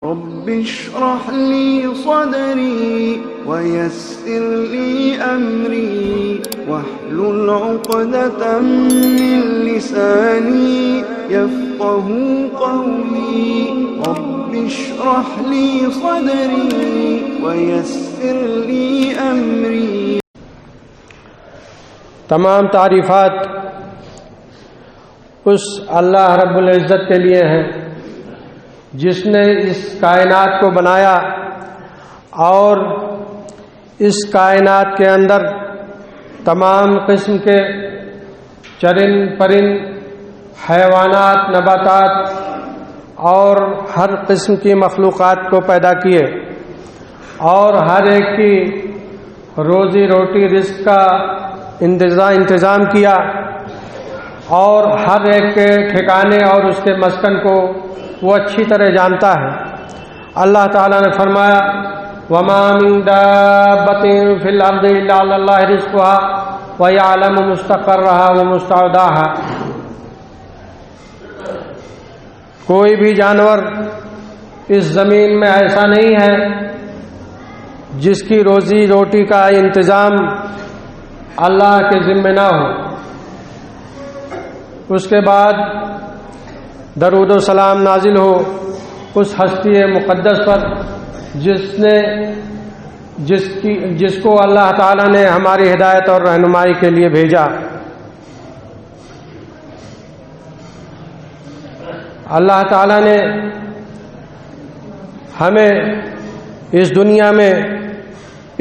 رب اشرح لي صدري ويسر لي أمري واحلل عقدة من لساني يفقه قولي رب اشرح لي صدري ويسر لي أمري. تمام تعریفات اس اللہ رب العزت کے لیے ہیں جس نے اس کائنات کو بنایا اور اس کائنات کے اندر تمام قسم کے چرند پرند حیوانات نباتات اور ہر قسم کی مخلوقات کو پیدا کیے اور ہر ایک کی روزی روٹی رزق کا انتظام کیا اور ہر ایک کے ٹھکانے اور اس کے مسکن کو وہ اچھی طرح جانتا ہے. اللہ تعالیٰ نے فرمایا وَمَا مِن دَابَّةٍ فِي الْأَرْضِ إِلَّا عَلَى اللَّهِ رِزْقُهَا وَيَعْلَمُ مُسْتَقَرَّهَا وَمُسْتَوْدَاهَا. کوئی بھی جانور اس زمین میں ایسا نہیں ہے جس کی روزی روٹی کا انتظام اللہ کے ذمہ نہ ہو. اس کے بعد درود و سلام نازل ہو اس ہستی مقدس پر جس کو اللہ تعالی نے ہماری ہدایت اور رہنمائی کے لیے بھیجا. اللہ تعالی نے ہمیں اس دنیا میں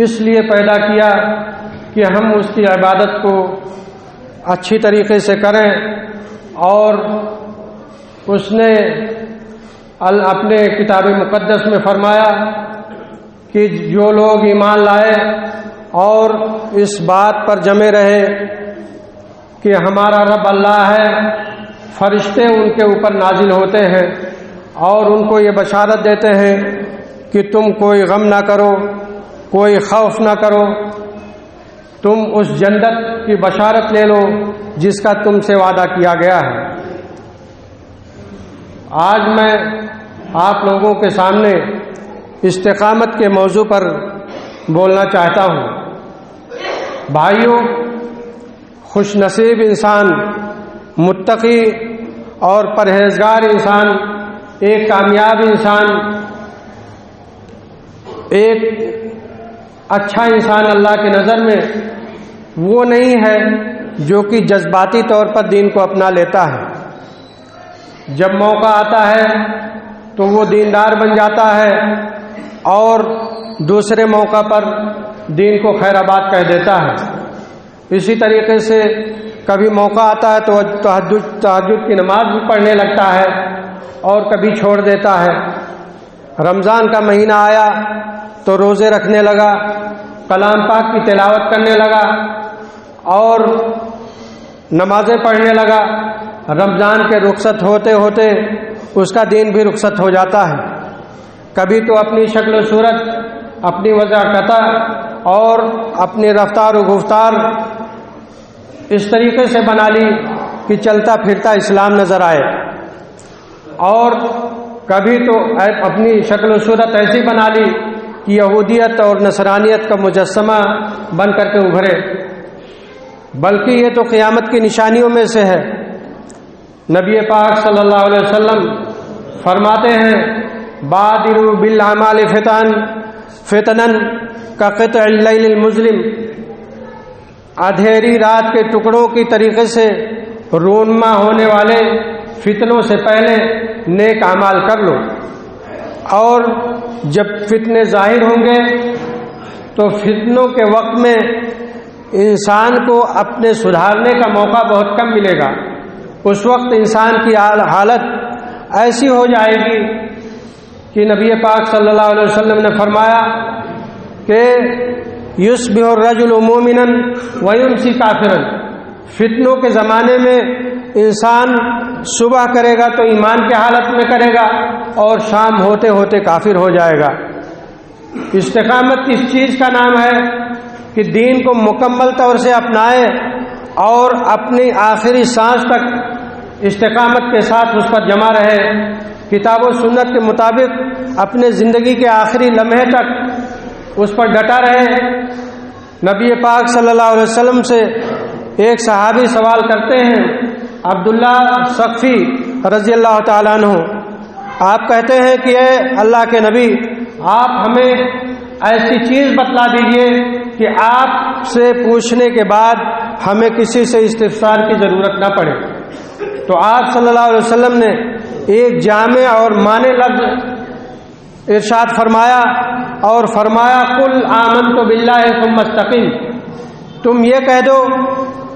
اس لیے پیدا کیا کہ ہم اس کی عبادت کو اچھی طریقے سے کریں اور اس نے اپنے کتاب مقدس میں فرمایا کہ جو لوگ ایمان لائے اور اس بات پر جمے رہے کہ ہمارا رب اللہ ہے, فرشتے ان کے اوپر نازل ہوتے ہیں اور ان کو یہ بشارت دیتے ہیں کہ تم کوئی غم نہ کرو, کوئی خوف نہ کرو, تم اس جنت کی بشارت لے لو جس کا تم سے وعدہ کیا گیا ہے. آج میں آپ لوگوں کے سامنے استقامت کے موضوع پر بولنا چاہتا ہوں. بھائیوں, خوش نصیب انسان, متقی اور پرہیزگار انسان, ایک کامیاب انسان, ایک اچھا انسان اللہ کی نظر میں وہ نہیں ہے جو کہ جذباتی طور پر دین کو اپنا لیتا ہے. جب موقع آتا ہے تو وہ دیندار بن جاتا ہے اور دوسرے موقع پر دین کو خیر آباد کہہ دیتا ہے. اسی طریقے سے کبھی موقع آتا ہے تو تہجد کی نماز بھی پڑھنے لگتا ہے اور کبھی چھوڑ دیتا ہے. رمضان کا مہینہ آیا تو روزے رکھنے لگا, کلام پاک کی تلاوت کرنے لگا اور نمازیں پڑھنے لگا. رمضان کے رخصت ہوتے ہوتے اس کا دین بھی رخصت ہو جاتا ہے. کبھی تو اپنی شکل و صورت, اپنی وضاحت اور اپنی رفتار و گفتار اس طریقے سے بنا لی کہ چلتا پھرتا اسلام نظر آئے, اور کبھی تو اپنی شکل و صورت ایسی بنا لی کہ یہودیت اور نصرانیت کا مجسمہ بن کر کے ابھرے. بلکہ یہ تو قیامت کی نشانیوں میں سے ہے. نبی پاک صلی اللہ علیہ وسلم فرماتے ہیں بادروا بالاعمال فتنا کقطع اللیل المظلم. اندھیری رات کے ٹکڑوں کی طریقے سے رونما ہونے والے فتنوں سے پہلے نیک اعمال کر لو, اور جب فتنے ظاہر ہوں گے تو فتنوں کے وقت میں انسان کو اپنے سدھارنے کا موقع بہت کم ملے گا. اس وقت انسان کی حالت ایسی ہو جائے گی کہ نبی پاک صلی اللہ علیہ وسلم نے فرمایا کہ یصبح الرجل مومنا ویمسی کافرا. فتنوں کے زمانے میں انسان صبح کرے گا تو ایمان کی حالت میں کرے گا اور شام ہوتے ہوتے کافر ہو جائے گا. استقامت اس چیز کا نام ہے کہ دین کو مکمل طور سے اپنائے اور اپنی آخری سانس تک استقامت کے ساتھ اس پر جمع رہے, کتاب و سنت کے مطابق اپنے زندگی کے آخری لمحے تک اس پر ڈٹا رہے۔ نبی پاک صلی اللہ علیہ وسلم سے ایک صحابی سوال کرتے ہیں، عبداللہ ثقفی رضی اللہ تعالیٰ عنہ، آپ کہتے ہیں کہ اے اللہ کے نبی، آپ ہمیں ایسی چیز بتلا دیجئے کہ آپ سے پوچھنے کے بعد ہمیں کسی سے استفسار کی ضرورت نہ پڑے۔ تو آپ صلی اللہ علیہ وسلم نے ایک جامع اور معنی لفظ ارشاد فرمایا اور فرمایا قل آمنت باللہ ثم استقم، تم یہ کہہ دو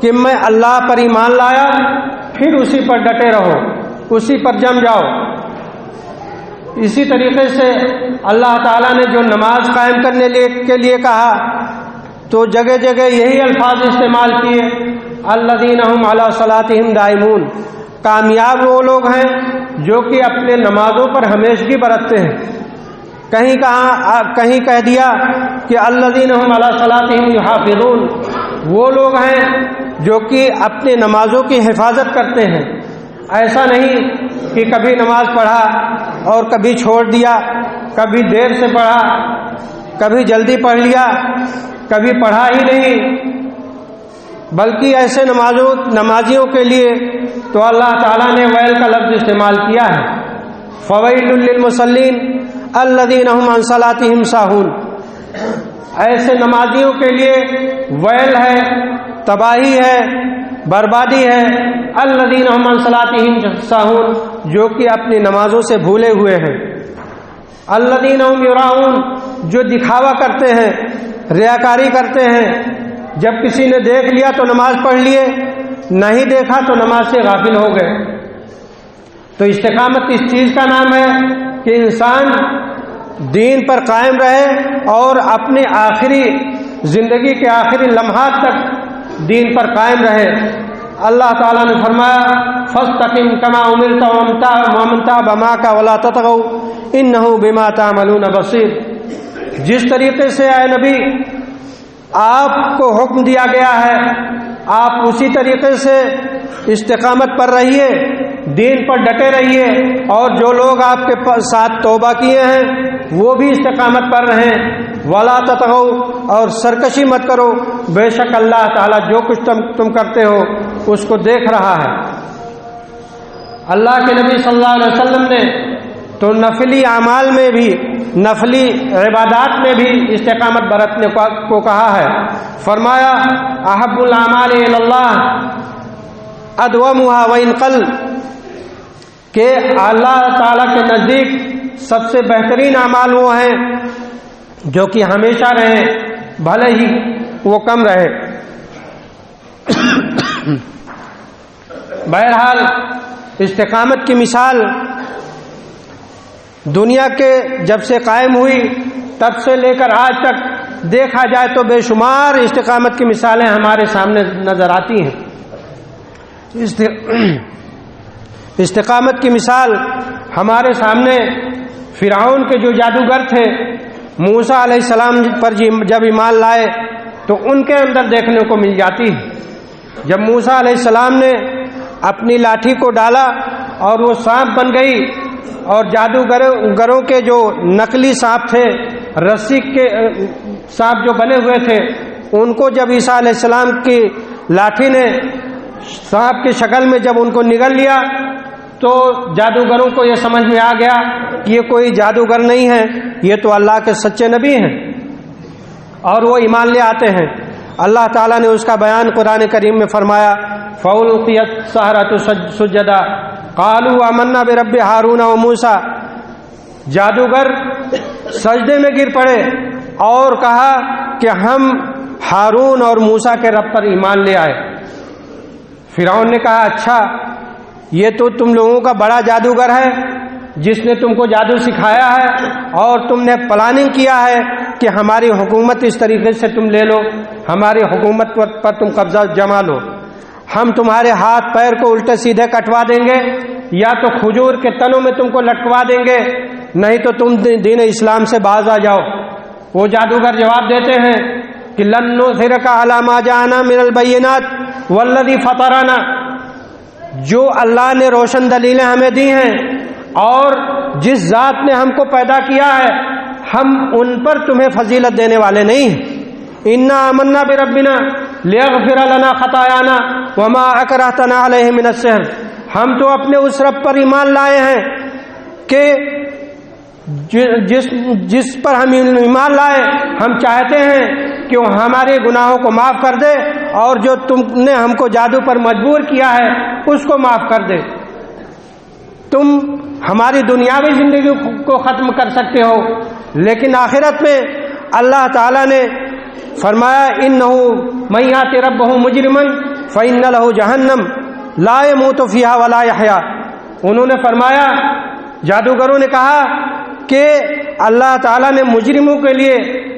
کہ میں اللہ پر ایمان لایا، پھر اسی پر ڈٹے رہو، اسی پر جم جاؤ۔ اسی طریقے سے اللہ تعالیٰ نے جو نماز قائم کرنے کے لیے کہا تو جگہ جگہ یہی الفاظ استعمال کیے، الذین هم علی صلاتہم دائمون، کامیاب وہ لوگ ہیں جو کہ اپنے نمازوں پر ہمیشگی برتتے ہیں۔ کہیں کہہ دیا کہ الذین هم علی صلاتہم یحافظون، وہ لوگ ہیں جو کہ اپنے نمازوں کی حفاظت کرتے ہیں۔ ایسا نہیں کہ کبھی نماز پڑھا اور کبھی چھوڑ دیا، کبھی دیر سے پڑھا، کبھی جلدی پڑھ لیا، کبھی پڑھا ہی نہیں، بلکہ ایسے نمازیوں کے لیے تو اللہ تعالیٰ نے ویل کا لفظ استعمال کیا ہے، فویل للمصلین الذین هم عن صلاتہم ساہون۔ ایسے نمازیوں کے لیے ویل ہے، تباہی ہے، بربادی ہے، الذین هم عن صلاتہم ساہون، جو کہ اپنی نمازوں سے بھولے ہوئے ہیں، الذین هم یراؤون، جو دکھاوا کرتے ہیں، ریاکاری کرتے ہیں، جب کسی نے دیکھ لیا تو نماز پڑھ لیے، نہیں دیکھا تو نماز سے غافل ہو گئے۔ تو استقامت اس چیز کا نام ہے کہ انسان دین پر قائم رہے اور اپنے آخری زندگی کے آخری لمحات تک دین پر قائم رہے۔ اللہ تعالیٰ نے فرمایا فاستقم کما امرت ومن تاب معک ولا تطغوا انہ بما تعملون بصیر، جس طریقے سے اے نبی آپ کو حکم دیا گیا ہے آپ اسی طریقے سے استقامت پر رہیے، دین پر ڈٹے رہیے، اور جو لوگ آپ کے ساتھ توبہ کیے ہیں وہ بھی استقامت پر رہیں، ولا تطغوا، اور سرکشی مت کرو، بے شک اللہ تعالیٰ جو کچھ تم کرتے ہو اس کو دیکھ رہا ہے۔ اللہ کے نبی صلی اللہ علیہ وسلم نے تو نفلی اعمال میں بھی، نفلی عبادات میں بھی استقامت برتنے کو کہا ہے۔ فرمایا احب الاعمال الی اللہ ادومها وان قل، کہ اللہ تعالیٰ کے نزدیک سب سے بہترین اعمال وہ ہیں جو کہ ہمیشہ رہیں، بھلے ہی وہ کم رہے۔ بہرحال استقامت کی مثال دنیا کے جب سے قائم ہوئی تب سے لے کر آج تک دیکھا جائے تو بے شمار استقامت کی مثالیں ہمارے سامنے نظر آتی ہیں۔ استقامت کی مثال ہمارے سامنے فرعون کے جو جادوگر تھے، موسیٰ علیہ السلام پر جب ایمان لائے تو ان کے اندر دیکھنے کو مل جاتی ہے۔ جب موسیٰ علیہ السلام نے اپنی لاٹھی کو ڈالا اور وہ سانپ بن گئی، اور جادوگروں کے جو نقلی سانپ تھے، رسی کے سانپ جو بنے ہوئے تھے، ان کو جب عیسیٰ علیہ السلام کی لاٹھی نے سانپ کی شکل میں جب ان کو نگل لیا تو جادوگروں کو یہ سمجھ میں آ گیا کہ یہ کوئی جادوگر نہیں ہے، یہ تو اللہ کے سچے نبی ہیں، اور وہ ایمان لے آتے ہیں۔ اللہ تعالیٰ نے اس کا بیان قرآن کریم میں فرمایا فَأُلْقِيَ السَّحَرَةُ سُجَّدًا قَالُوا آمَنَّا بِرَبِّ هَارُونَ وَمُوسَىٰ، جادوگر سجدے میں گر پڑے اور کہا کہ ہم ہارون اور موسیٰ کے رب پر ایمان لے آئے۔ فرعون نے کہا اچھا، یہ تو تم لوگوں کا بڑا جادوگر ہے جس نے تم کو جادو سکھایا ہے، اور تم نے پلاننگ کیا ہے کہ ہماری حکومت اس طریقے سے تم لے لو، ہماری حکومت پر تم قبضہ جما لو، ہم تمہارے ہاتھ پیر کو الٹے سیدھے کٹوا دیں گے، یا تو کھجور کے تنوں میں تم کو لٹکوا دیں گے، نہیں تو تم دین اسلام سے باز آ جاؤ۔ وہ جادوگر جواب دیتے ہیں کہ لن نؤثرک علی ما جاءنا من البینات والذی فطرنا، جو اللہ نے روشن دلیلیں ہمیں دی ہیں اور جس ذات نے ہم کو پیدا کیا ہے ہم ان پر تمہیں فضیلت دینے والے نہیں ہیں. انا آمنا بربنا لیغفر لنا خطایانا وما اکرہتنا علیہ من السحر. ہم تو اپنے اس رب پر ایمان لائے ہیں کہ جس پر ہم ایمان لائے ہم چاہتے ہیں کہ وہ ہمارے گناہوں کو معاف کر دے اور جو تم نے ہم کو جادو پر مجبور کیا ہے اس کو معاف کر دے. تم ہماری دنیاوی زندگی کو ختم کر سکتے ہو لیکن آخرت میں اللہ تعالیٰ نے فرمایا انہو من یات ربہ مجرما فإن لہ جہنم لا یموت فیہا ولا یحیا. انہوں نے فرمایا، جادوگروں نے کہا کہ اللہ تعالیٰ نے مجرموں کے لیے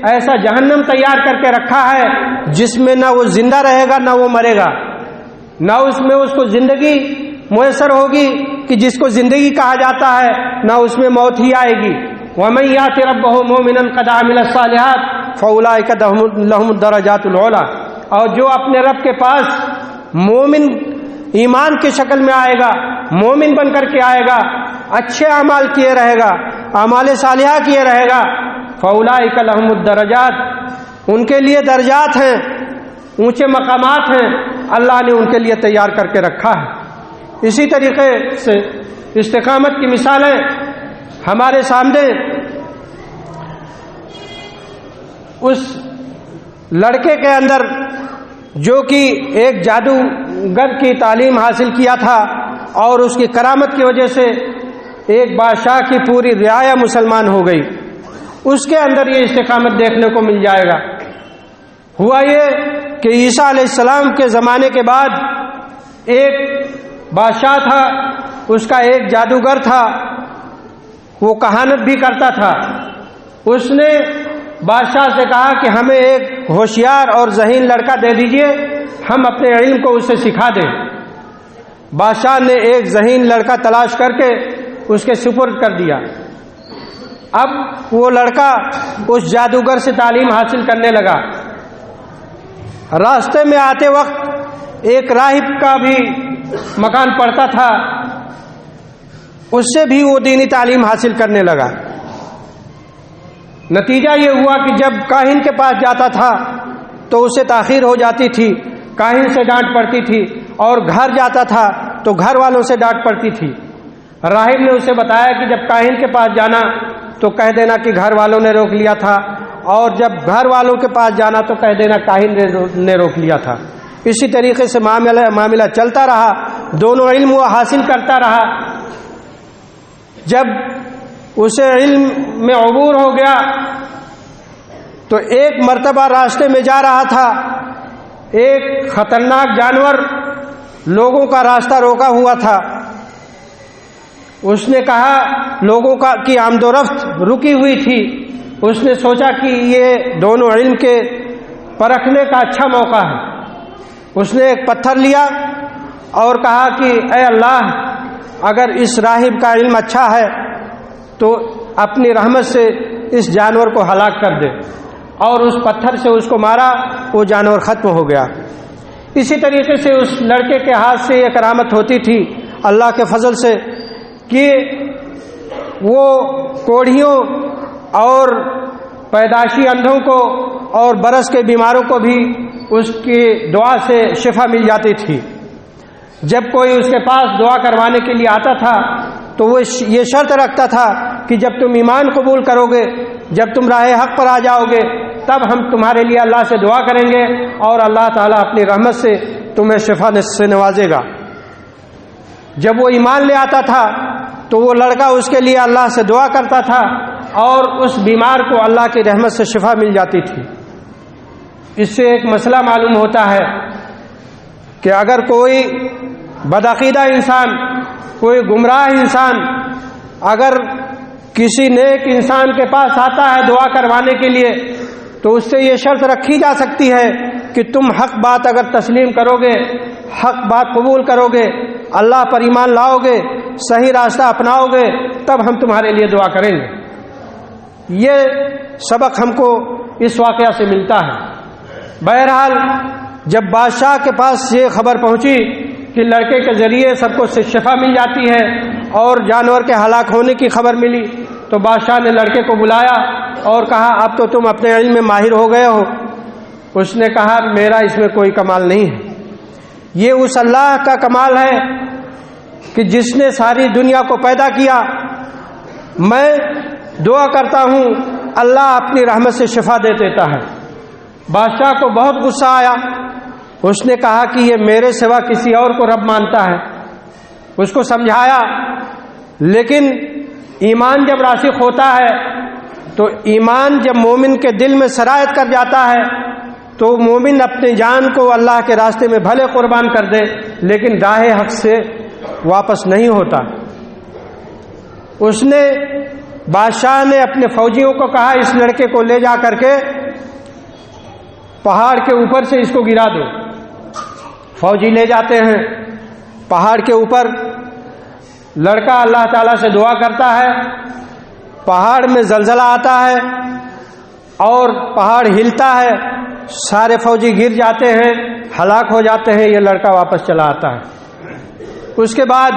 ایسا جہنم تیار کر کے رکھا ہے جس میں نہ وہ زندہ رہے گا نہ وہ مرے گا، نہ اس میں اس کو زندگی میسر ہوگی کہ جس کو زندگی کہا جاتا ہے، نہ اس میں موت ہی آئے گی. وَمَن يَأْتِ رَبَّهُ مُؤْمِنًا قَدْ عَمِلَ الصَّالِحَاتِ فَأُولَٰئِكَ لَهُمُ الدَّرَجَاتُ الْعُلَىٰ. اور جو اپنے رب کے پاس مومن ایمان کی شکل میں آئے گا، مومن بن کر کے آئے گا، اچھے اعمال کیے رہے گا، اعمال صالحہ کیے رہے گا، فَأُولَٰئِكَ لَهُمُ الدَّرَجَاتُ، ان کے لیے درجات ہیں، اونچے مقامات ہیں، اللہ نے ان کے لیے تیار کر کے رکھا ہے. اسی طریقے سے استقامت کی مثالیں ہمارے سامنے اس لڑکے کے اندر جو کہ ایک جادوگر کی تعلیم حاصل کیا تھا اور اس کی کرامت کی وجہ سے ایک بادشاہ کی پوری رعایا مسلمان ہو گئی، اس کے اندر یہ استقامت دیکھنے کو مل جائے گا. ہوا یہ کہ عیسیٰ علیہ السلام کے زمانے کے بعد ایک بادشاہ تھا، اس کا ایک جادوگر تھا، وہ کہانت بھی کرتا تھا. اس نے بادشاہ سے کہا کہ ہمیں ایک ہوشیار اور ذہین لڑکا دے دیجئے، ہم اپنے علم کو اسے سکھا دیں. بادشاہ نے ایک ذہین لڑکا تلاش کر کے اس کے سپرد کر دیا. اب وہ لڑکا اس جادوگر سے تعلیم حاصل کرنے لگا. راستے میں آتے وقت ایک راہب کا بھی مکان پڑتا تھا، اس سے بھی وہ دینی تعلیم حاصل کرنے لگا. نتیجہ یہ ہوا کہ جب کاہن کے پاس جاتا تھا تو اسے تاخیر ہو جاتی تھی، کاہن سے ڈانٹ پڑتی تھی، اور گھر جاتا تھا تو گھر والوں سے ڈانٹ پڑتی تھی. راہب نے اسے بتایا کہ جب کاہن کے پاس جانا تو کہہ دینا کہ گھر والوں نے روک لیا تھا، اور جب گھر والوں کے پاس جانا تو کہہ دینا کاہن نے روک لیا تھا. اسی طریقے سے معاملہ چلتا رہا، دونوں علم وہ حاصل کرتا رہا. جب اسے علم میں عبور ہو گیا تو ایک مرتبہ راستے میں جا رہا تھا، ایک خطرناک جانور لوگوں کا راستہ روکا ہوا تھا. اس نے کہا، لوگوں کی آمد و رفت رکی ہوئی تھی، اس نے سوچا کہ یہ دونوں علم کے پرکھنے کا اچھا موقع ہے. اس نے ایک پتھر لیا اور کہا کہ اے اللہ، اگر اس راہب کا علم اچھا ہے تو اپنی رحمت سے اس جانور کو ہلاک کر دے. اور اس پتھر سے اس کو مارا، وہ جانور ختم ہو گیا. اسی طریقے سے اس لڑکے کے ہاتھ سے یہ کرامت ہوتی تھی اللہ کے فضل سے کہ وہ کوڑھیوں اور پیدائشی اندھوں کو اور برس کے بیماروں کو بھی اس کی دعا سے شفا مل جاتی تھی. جب کوئی اس کے پاس دعا کروانے کے لیے آتا تھا تو وہ یہ شرط رکھتا تھا کہ جب تم ایمان قبول کرو گے، جب تم راہ حق پر آ جاؤ گے، تب ہم تمہارے لیے اللہ سے دعا کریں گے اور اللہ تعالیٰ اپنی رحمت سے تمہیں شفا سے نوازے گا. جب وہ ایمان لے آتا تھا تو وہ لڑکا اس کے لیے اللہ سے دعا کرتا تھا اور اس بیمار کو اللہ کی رحمت سے شفا مل جاتی تھی. اس سے ایک مسئلہ معلوم ہوتا ہے کہ اگر کوئی بدعقیدہ انسان، کوئی گمراہ انسان اگر کسی نیک انسان کے پاس آتا ہے دعا کروانے کے لیے تو اس سے یہ شرط رکھی جا سکتی ہے کہ تم حق بات اگر تسلیم کرو گے، حق بات قبول کرو گے، اللہ پر ایمان لاؤ گے، صحیح راستہ اپناؤ گے، تب ہم تمہارے لیے دعا کریں گے. یہ سبق ہم کو اس واقعہ سے ملتا ہے. بہرحال جب بادشاہ کے پاس یہ خبر پہنچی کہ کہ لڑکے کے ذریعے سب کو شفا مل جاتی ہے اور جانور کے ہلاک ہونے کی خبر ملی، تو بادشاہ نے لڑکے کو بلایا اور کہا اب تو تم اپنے علم میں ماہر ہو گئے ہو۔ اس نے کہا میرا اس میں کوئی کمال نہیں ہے، یہ اس اللہ کا کمال ہے کہ جس نے ساری دنیا کو پیدا کیا۔ میں دعا کرتا ہوں اللہ اپنی رحمت سے شفا دے دیتا ہے۔ بادشاہ کو بہت غصہ آیا، اس نے کہا کہ یہ میرے سوا کسی اور کو رب مانتا ہے۔ اس کو سمجھایا، لیکن ایمان جب راسخ ہوتا ہے تو ایمان جب مومن کے دل میں سرایت کر جاتا ہے تو مومن اپنی جان کو اللہ کے راستے میں بھلے قربان کر دے لیکن راہ حق سے واپس نہیں ہوتا۔ اس نے بادشاہ نے اپنے فوجیوں کو کہا اس لڑکے کو لے جا کر کے پہاڑ کے اوپر سے اس کو گرا دو۔ فوجی لے جاتے ہیں پہاڑ کے اوپر، لڑکا اللہ تعالیٰ سے دعا کرتا ہے، پہاڑ میں زلزلہ آتا ہے اور پہاڑ ہلتا ہے، سارے فوجی گر جاتے ہیں، ہلاک ہو جاتے ہیں، یہ لڑکا واپس چلا آتا ہے۔ اس کے بعد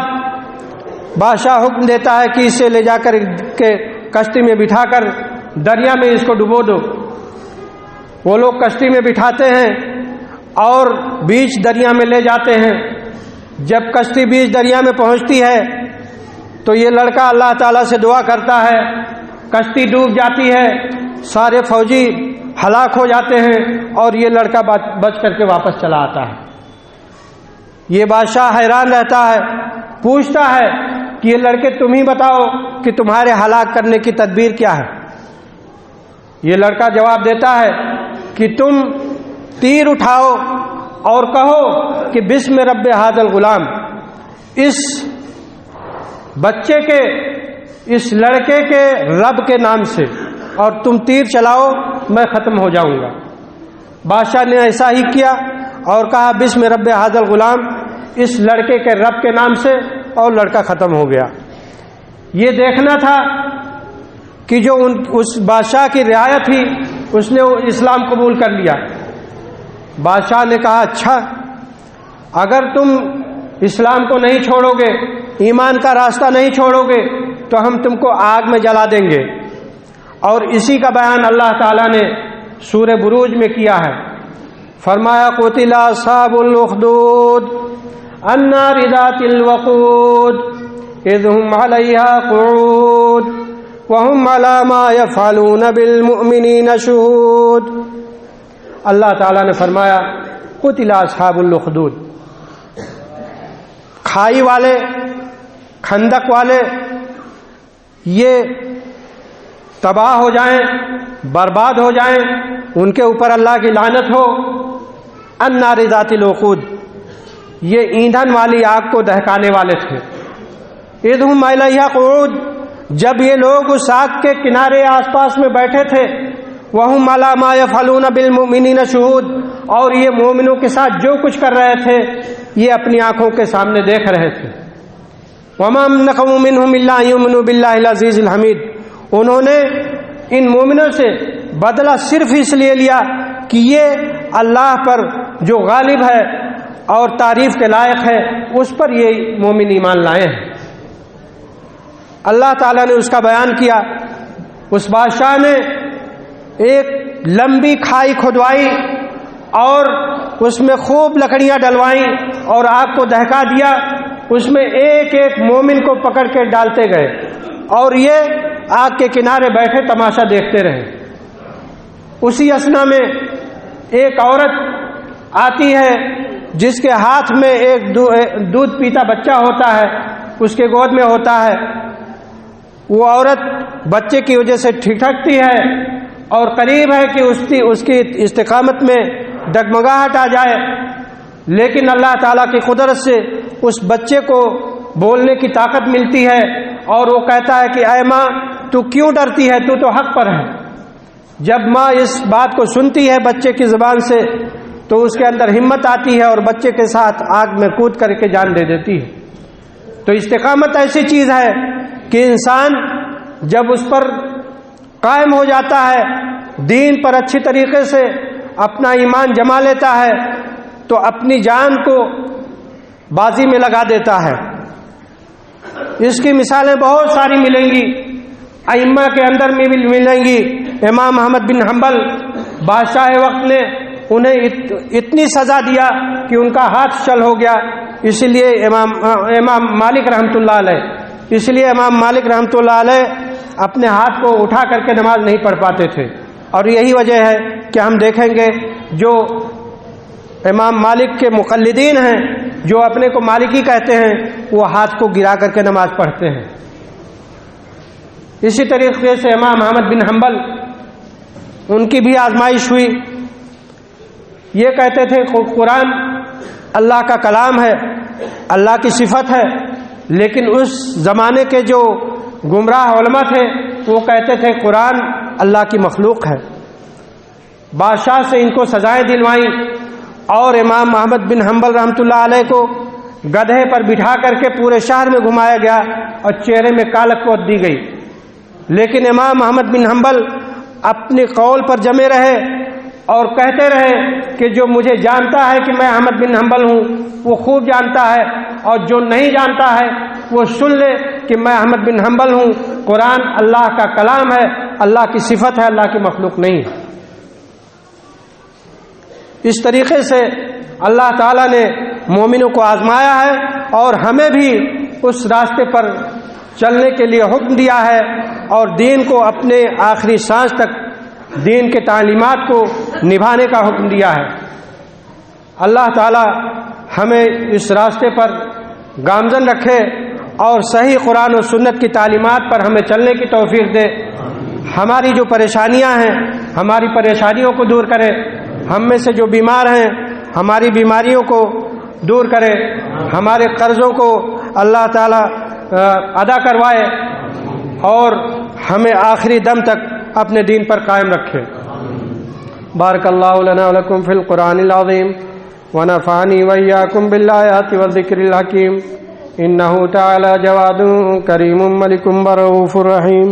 بادشاہ حکم دیتا ہے کہ اسے لے جا کر کے کشتی میں بٹھا کر دریا میں اس کو ڈبو دو۔ وہ لوگ کشتی میں بٹھاتے ہیں اور بیچ دریا میں لے جاتے ہیں۔ جب کشتی بیچ دریا میں پہنچتی ہے تو یہ لڑکا اللہ تعالیٰ سے دعا کرتا ہے، کشتی ڈوب جاتی ہے، سارے فوجی ہلاک ہو جاتے ہیں اور یہ لڑکا بچ کر کے واپس چلا آتا ہے۔ یہ بادشاہ حیران رہتا ہے، پوچھتا ہے کہ یہ لڑکے تم ہی بتاؤ کہ تمہارے ہلاک کرنے کی تدبیر کیا ہے۔ یہ لڑکا جواب دیتا ہے کہ تم تیر اٹھاؤ اور کہو کہ بسم رب ھذا الغلام، اس بچے کے، اس لڑکے کے رب کے نام سے، اور تم تیر چلاؤ میں ختم ہو جاؤں گا۔ بادشاہ نے ایسا ہی کیا اور کہا بسم رب ھذا الغلام، اس لڑکے کے رب کے نام سے، اور لڑکا ختم ہو گیا۔ یہ دیکھنا تھا کہ جو اس بادشاہ کی رعایا تھی اس نے اسلام قبول کر لیا۔ بادشاہ نے کہا اچھا اگر تم اسلام کو نہیں چھوڑو گے، ایمان کا راستہ نہیں چھوڑو گے تو ہم تم کو آگ میں جلا دیں گے۔ اور اسی کا بیان اللہ تعالیٰ نے سورہ بروج میں کیا ہے، فرمایا قتل اصحاب الاخدود النار ذات الوقود اذ هم علیہا قعود وهم علی ما یفعلون بالمؤمنین شہود۔ اللہ تعالیٰ نے فرمایا قتل اصحاب الاخدود، کھائی والے، کھندق والے یہ تباہ ہو جائیں، برباد ہو جائیں، ان کے اوپر اللہ کی لعنت ہو۔ النار ذات الوقود، یہ ایندھن والی آگ کو دہکانے والے تھے۔ اذ هم علیہا قعود، جب یہ لوگ اس آگ کے کنارے آس پاس میں بیٹھے تھے، وَهُمْ عَلَى مَا يَفْعَلُونَ بِالْمُؤْمِنِينَ شُهُودٌ، اور یہ مومنوں کے ساتھ جو کچھ کر رہے تھے یہ اپنی آنکھوں کے سامنے دیکھ رہے تھے۔ وَمَا نَقَمُوا مِنْهُمْ إِلَّا أَن يُؤْمِنُوا بِاللَّهِ الْعَزِيزِ الْحَمِيدِ، انہوں نے ان مومنوں سے بدلہ صرف اس لیے لیا کہ یہ اللہ پر جو غالب ہے اور تعریف کے لائق ہے اس پر یہ مومن ایمان لائے ہیں۔ اللہ تعالیٰ نے اس کا بیان کیا۔ اس بادشاہ نے ایک لمبی کھائی کھدوائی اور اس میں خوب لکڑیاں ڈلوائیں اور آگ کو دہکا دیا، اس میں ایک ایک مومن کو پکڑ کے ڈالتے گئے اور یہ آگ کے کنارے بیٹھے تماشا دیکھتے رہے۔ اسی اثنا میں ایک عورت آتی ہے جس کے ہاتھ میں ایک دودھ پیتا بچہ ہوتا ہے، اس کے گود میں ہوتا ہے۔ وہ عورت بچے کی وجہ سے ٹھٹکتی ہے اور قریب ہے کہ اس کی استقامت میں ڈگمگاہٹ آ جائے، لیکن اللہ تعالیٰ کی قدرت سے اس بچے کو بولنے کی طاقت ملتی ہے اور وہ کہتا ہے کہ اے ماں تو کیوں ڈرتی ہے، تو حق پر ہے۔ جب ماں اس بات کو سنتی ہے بچے کی زبان سے تو اس کے اندر ہمت آتی ہے اور بچے کے ساتھ آگ میں کود کر کے جان دے دیتی ہے۔ تو استقامت ایسی چیز ہے کہ انسان جب اس پر قائم ہو جاتا ہے، دین پر اچھی طریقے سے اپنا ایمان جما لیتا ہے، تو اپنی جان کو بازی میں لگا دیتا ہے۔ اس کی مثالیں بہت ساری ملیں گی، ائمہ کے اندر میں بھی ملیں گی۔ امام احمد بن حنبل بادشاہ وقت نے انہیں اتنی سزا دیا کہ ان کا ہاتھ چل ہو گیا، اس لیے امام مالک رحمۃ اللہ علیہ اپنے ہاتھ کو اٹھا کر کے نماز نہیں پڑھ پاتے تھے۔ اور یہی وجہ ہے کہ ہم دیکھیں گے جو امام مالک کے مقلدین ہیں، جو اپنے کو مالکی کہتے ہیں، وہ ہاتھ کو گرا کر کے نماز پڑھتے ہیں۔ اسی طریقے سے امام احمد بن حنبل، ان کی بھی آزمائش ہوئی۔ یہ کہتے تھے قرآن اللہ کا کلام ہے، اللہ کی صفت ہے، لیکن اس زمانے کے جو گمراہ علماء تھے وہ کہتے تھے قرآن اللہ کی مخلوق ہے۔ بادشاہ سے ان کو سزائیں دلوائیں، اور امام احمد بن حنبل رحمۃ اللہ علیہ کو گدھے پر بٹھا کر کے پورے شہر میں گھمایا گیا اور چہرے میں کالک پوت دی گئی، لیکن امام احمد بن حنبل اپنے قول پر جمے رہے اور کہتے رہے کہ جو مجھے جانتا ہے کہ میں احمد بن حنبل ہوں وہ خوب جانتا ہے، اور جو نہیں جانتا ہے وہ سن لے کہ میں احمد بن حنبل ہوں، قرآن اللہ کا کلام ہے، اللہ کی صفت ہے، اللہ کی مخلوق نہیں ہے۔ اس طریقے سے اللہ تعالیٰ نے مومنوں کو آزمایا ہے اور ہمیں بھی اس راستے پر چلنے کے لیے حکم دیا ہے، اور دین کو اپنے آخری سانس تک دین کے تعلیمات کو نبھانے کا حکم دیا ہے۔ اللہ تعالیٰ ہمیں اس راستے پر گامزن رکھے اور صحیح قرآن و سنت کی تعلیمات پر ہمیں چلنے کی توفیق دے۔ ہماری جو پریشانیاں ہیں ہماری پریشانیوں کو دور کرے، ہم میں سے جو بیمار ہیں ہماری بیماریوں کو دور کرے، ہمارے قرضوں کو اللہ تعالیٰ ادا کروائے، اور ہمیں آخری دم تک اپنے دین پر قائم رکھے۔ بارک اللہ لنا ولکم فی القرآن العظیم ونفعنی وإیاکم بالآیات والذکر الحکیم، انہ تعالی جواد کریم ملک رؤوف رحیم۔